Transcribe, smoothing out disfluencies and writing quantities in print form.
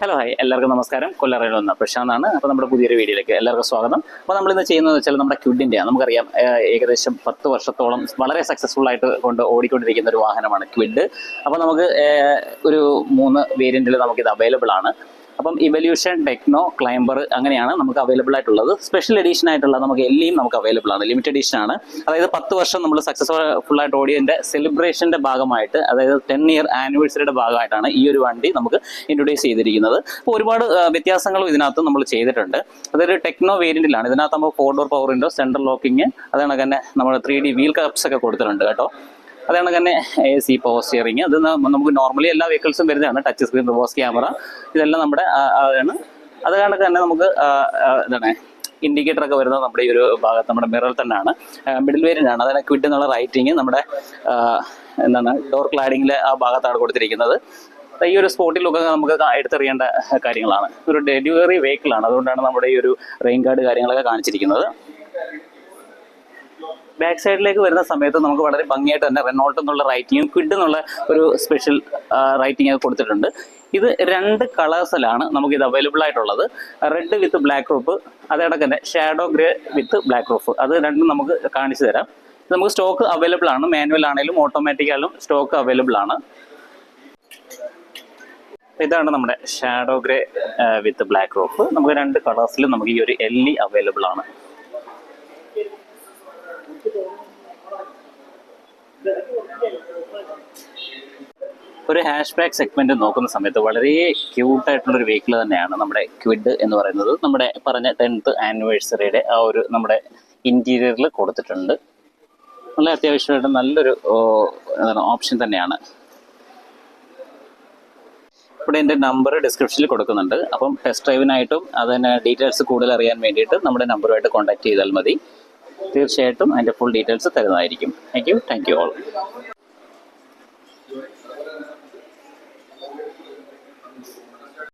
Hello hi എല്ലാവർക്കും നമസ്കാരം. കൊല്ലറയിൽ വന്ന പ്രശാന്താണ്. അപ്പോൾ നമ്മുടെ പുതിയൊരു വീഡിയോയിലേക്ക് എല്ലാവർക്കും സ്വാഗതം. അപ്പോൾ നമ്മളിന്ന് ചെയ്യുന്നത് വെച്ചാൽ നമ്മുടെ ക്വിഡിൻ്റെയാണ്. നമുക്കറിയാം ഏകദേശം 10 വർഷത്തോളം വളരെ സക്സസ്ഫുൾ ആയിട്ട് ഓടിക്കൊണ്ടിരിക്കുന്ന ഒരു വാഹനമാണ് ക്വിഡ്. അപ്പോൾ നമുക്ക് ഒരു 3 വേരിയൻറ്റിൽ നമുക്കിത് അവൈലബിൾ ആണ്. അപ്പം ഇവല്യൂഷൻ, ടെക്നോ, ക്ലൈംബർ അങ്ങനെയാണ് നമുക്ക് അവൈലബിൾ ആയിട്ടുള്ളത്. സ്പെഷ്യൽ എഡീഷൻ ആയിട്ടുള്ള നമുക്ക് എല്ലിയും നമുക്ക് അവൈലബിൾ ആണ്. ലിമിറ്റഡ് എഡീഷൻ ആണ്. അതായത് 10 വർഷം നമ്മൾ സക്സസ്ഫുൾ ആയിട്ട് ഓടിയതിൻ്റെ സെലിബ്രേഷൻ്റെ ഭാഗമായിട്ട്, അതായത് 10 ഇയർ ആനിവേഴ്സറിയുടെ ഭാഗമായിട്ടാണ് ഈ ഒരു വണ്ടി നമുക്ക് ഇൻട്രൊഡ്യൂസ് ചെയ്തിരിക്കുന്നത്. അപ്പോൾ ഒരുപാട് വ്യത്യാസങ്ങളും ഇതിനകത്ത് നമ്മൾ ചെയ്തിട്ടുണ്ട്. അതൊരു ടെക്നോ വേരിയൻറ്റിലാണ്. ഇതിനകത്ത് നമ്മൾ 4 door power window, central locking, അതാണ് തന്നെ നമ്മൾ 3D വീൽ കപ്സ് ഒക്കെ കൊടുത്തിട്ടുണ്ട് കേട്ടോ. അതാണ് തന്നെ AC, പവർ സ്റ്റിയറിങ്. അത് നമുക്ക് നോർമലി എല്ലാ വെഹിക്കിൾസും വരുന്നതാണ്. ടച്ച് സ്ക്രീൻ, റിവേഴ്സ് ക്യാമറ, ഇതെല്ലാം നമ്മുടെ ആണ്. അത് കണക്ക് തന്നെ നമുക്ക് എന്താണ് ഇൻഡിക്കേറ്റർ ഒക്കെ വരുന്നത് നമ്മുടെ ഈ ഒരു ഭാഗത്ത് നമ്മുടെ മിററിൽ തന്നെയാണ്. മിഡിൽ വേരിയൻ്റ് ആണ്. അതാണ് ക്വിഡ് എന്നുള്ള റൈറ്റിങ് നമ്മുടെ എന്താണ് ഡോർ ക്ലാഡിങ്ങിലെ ആ ഭാഗത്താണ് കൊടുത്തിരിക്കുന്നത്. ഈ ഒരു സ്പോട്ടിലൊക്കെ നമുക്ക് എടുത്തെറിയേണ്ട കാര്യങ്ങളാണ്. ഒരു ഡെലിവറി വെഹിക്കിളാണ്. അതുകൊണ്ടാണ് നമ്മുടെ ഈ ഒരു റെയിൻ ഗാർഡ് കാര്യങ്ങളൊക്കെ കാണിച്ചിരിക്കുന്നത്. ബാക്ക് സൈഡിലേക്ക് വരുന്ന സമയത്ത് നമുക്ക് വളരെ ഭംഗിയായിട്ട് തന്നെ റെനോൾട്ട് എന്നുള്ള റൈറ്റിങ്ങും ക്വിഡ് എന്നുള്ള ഒരു സ്പെഷ്യൽ റൈറ്റിംഗ് ഒക്കെ കൊടുത്തിട്ടുണ്ട്. ഇത് 2 കളേഴ്സിലാണ് നമുക്കിത് അവൈലബിൾ ആയിട്ടുള്ളത്. റെഡ് വിത്ത് ബ്ലാക്ക് റൂഫ്, അതേടൊക്കെ തന്നെ ഷാഡോ ഗ്രേ വിത്ത് ബ്ലാക്ക് റൂഫ്. അത് രണ്ടും നമുക്ക് കാണിച്ചു തരാം. നമുക്ക് സ്റ്റോക്ക് അവൈലബിൾ ആണ്. മാനുവൽ ആണെങ്കിലും ഓട്ടോമാറ്റിക് ആയാലും സ്റ്റോക്ക് അവൈലബിൾ ആണ്. ഇതാണ് നമ്മുടെ ഷാഡോ ഗ്രേ വിത്ത് ബ്ലാക്ക് റൂഫ്. നമുക്ക് 2 കളേഴ്സിലും നമുക്ക് ഈ ഒരു LE അവൈലബിൾ ആണ്. ഒരു ഹാഷ് ബാക്ക് സെഗ്മെന്റ് നോക്കുന്ന സമയത്ത് വളരെ ക്യൂട്ടായിട്ടുള്ളൊരു വെഹിക്കിൾ തന്നെയാണ് നമ്മുടെ ക്വിഡ് എന്ന് പറയുന്നത്. നമ്മുടെ പറഞ്ഞ 10th ആനിവേഴ്സറിയുടെ ആ ഒരു നമ്മുടെ ഇന്റീരിയറിൽ കൊടുത്തിട്ടുണ്ട്. നല്ല അത്യാവശ്യമായിട്ട് നല്ലൊരു ഓപ്ഷൻ തന്നെയാണ്. ഇവിടെ എൻ്റെ നമ്പർ ഡിസ്ക്രിപ്ഷനിൽ കൊടുക്കുന്നുണ്ട്. അപ്പം ടെസ്റ്റ് ഡ്രൈവിനായിട്ടും അതിന് ഡീറ്റെയിൽസ് കൂടുതൽ അറിയാൻ വേണ്ടിയിട്ട് നമ്മുടെ നമ്പറുമായിട്ട് കോൺടാക്ട് ചെയ്താൽ മതി. തീർച്ചയായിട്ടും അതിൻ്റെ ഫുൾ ഡീറ്റെയിൽസ് തരുന്നതായിരിക്കും. Thank you all.